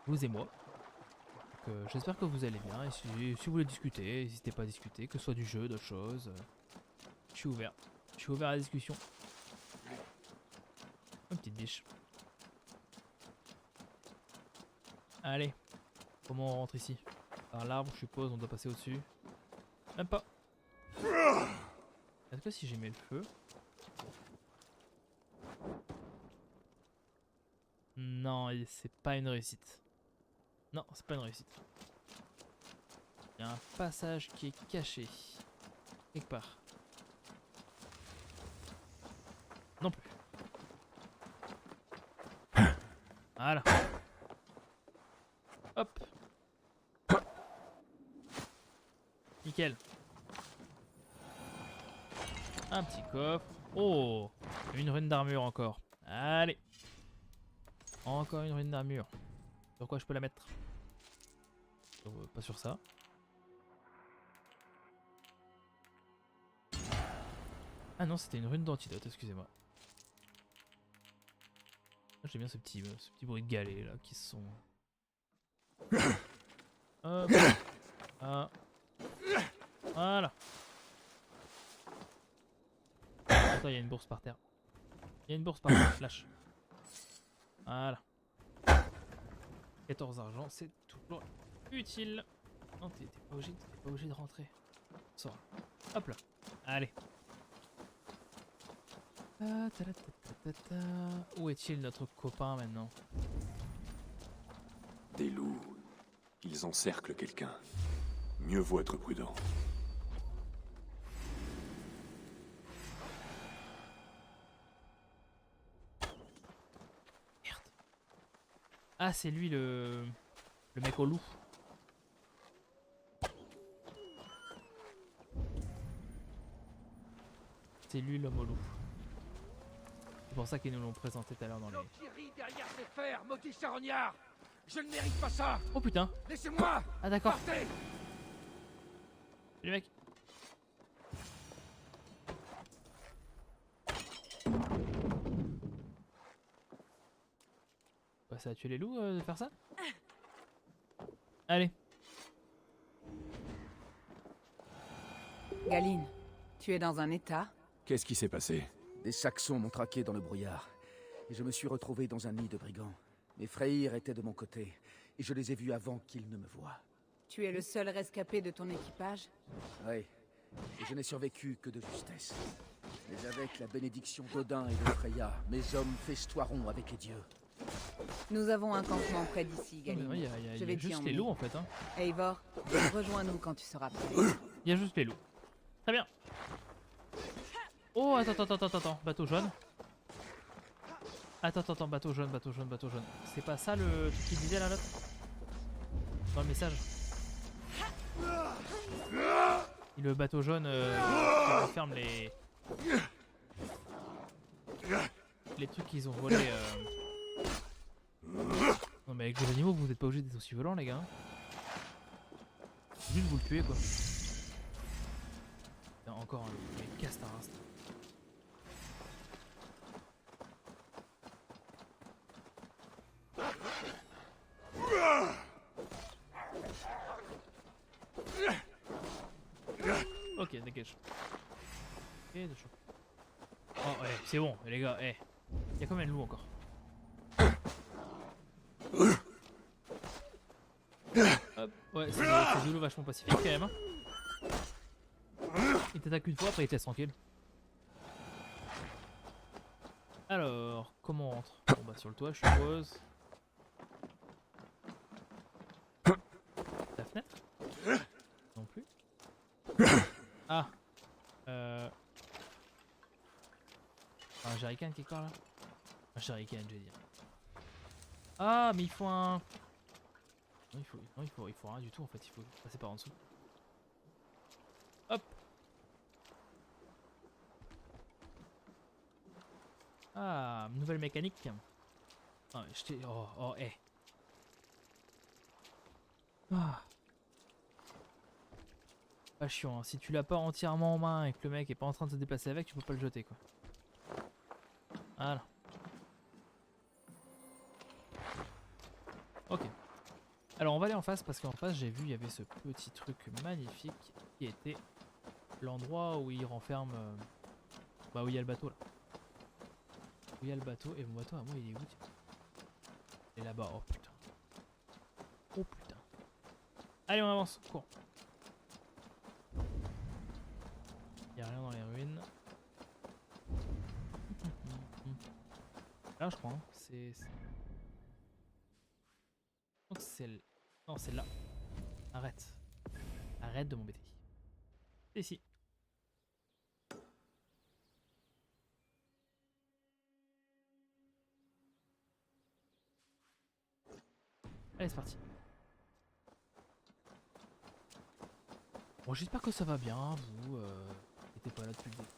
Vous et moi. Donc j'espère que vous allez bien. Et si vous voulez discuter, n'hésitez pas à discuter, que ce soit du jeu, d'autres choses. Je suis ouvert. Je suis ouvert à la discussion. Une petite biche. Allez. Comment on rentre ici? Par l'arbre, je suppose, on doit passer au-dessus. Même pas. Est-ce que si j'y mets le feu... Non, c'est pas une réussite. Non, c'est pas une réussite. Il y a un passage qui est caché. Quelque part. Non plus. Voilà. Hop. Nickel. Un petit coffre. Oh, une rune d'armure encore. Allez. Encore une rune d'armure. Sur quoi je peux la mettre? Pas sur ça. Ah non, c'était une rune d'antidote, excusez-moi. J'aime bien ce petit bruit de galets là qui se sont... Hop. Ah. Voilà. Attends, il y a une bourse par terre. Il y a une bourse par terre, flash. Voilà. 14 argent, c'est toujours utile. Non, t'es pas obligé de rentrer. Sors. Hop là. Allez. Où est-il notre copain maintenant? Des loups. Ils encerclent quelqu'un. Mieux vaut être prudent. Merde. Ah, c'est lui le mec au loup. C'est lui l'homme au loup. C'est pour ça qu'ils nous l'ont présenté tout à l'heure dans les... derrière ces fers, maudit charognard! Je ne mérite pas ça! Oh putain! Laissez-moi! Ah d'accord. Partez! Salut mec. Bah, ça a tué les loups de faire ça? Allez. Galine, tu es dans un état? Qu'est-ce qui s'est passé? Des Saxons m'ont traqué dans le brouillard. Et je me suis retrouvé dans un nid de brigands. Mes frayeurs étaient de mon côté. Et je les ai vus avant qu'ils ne me voient. Tu es le seul rescapé de ton équipage? Oui, et je n'ai survécu que de justesse. Mais avec la bénédiction d'Odin et de Freya, mes hommes festoieront avec les dieux. Nous avons un campement près d'ici, Il Galine. y Je a vais t'y juste les emmener. loups en fait. Hein. Eivor, rejoins-nous quand tu seras prêt. Il y a juste les loups. Très bien. Oh, attends. Bateau jaune. Attends, bateau jaune. C'est pas ça le truc qu'il disait là, l'autre? Dans le message. Le bateau jaune qui referme les trucs qu'ils ont volés. Non mais avec les animaux vous n'êtes pas obligé d'être aussi violents les gars. Juste vous le tuez quoi. Putain, encore un mais casse ta race. Ok, dégage. Ok, de chaud. Oh, ouais, c'est bon, les gars, il y a combien de loups encore? Hop, ouais, c'est des loups vachement pacifiques quand même. Hein. Il t'attaque une fois, après il te laisse tranquille. Alors, comment on rentre? Bon bah sur le toit, je suppose. La fenêtre? Non plus. Ah, un jerrycan quelque part là? Un jerrycan, je vais dire. Ah, mais il faut un. Non, il faut rien du tout en fait, il faut passer par en dessous. Hop. Ah, nouvelle mécanique. Ah, je t'ai. Oh, Ah. Pas chiant, hein. Si tu l'as pas entièrement en main et que le mec est pas en train de se déplacer avec, tu peux pas le jeter quoi. Voilà. Ok. Alors on va aller en face parce qu'en face j'ai vu il y avait ce petit truc magnifique qui était l'endroit où il renferme bah où il y a le bateau là. Où il y a le bateau et mon bateau à moi il est où? Il est là-bas, oh putain. Oh putain. Allez on avance, cours. Il n'y a rien dans les ruines. Là je crois, hein. Donc c'est... Non c'est là. Arrête. Arrête de m'embêter. C'est ici. Allez c'est parti. Bon j'espère que ça va bien, vous n'étiez pas là depuis le début.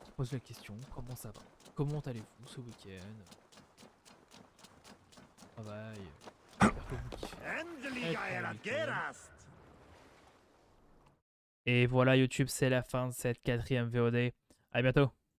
Je pose la question, comment ça va? Comment allez-vous ce week-end? Travail. J'espère que vous kiffez. Et voilà YouTube, c'est la fin de cette 4e VOD. À bientôt.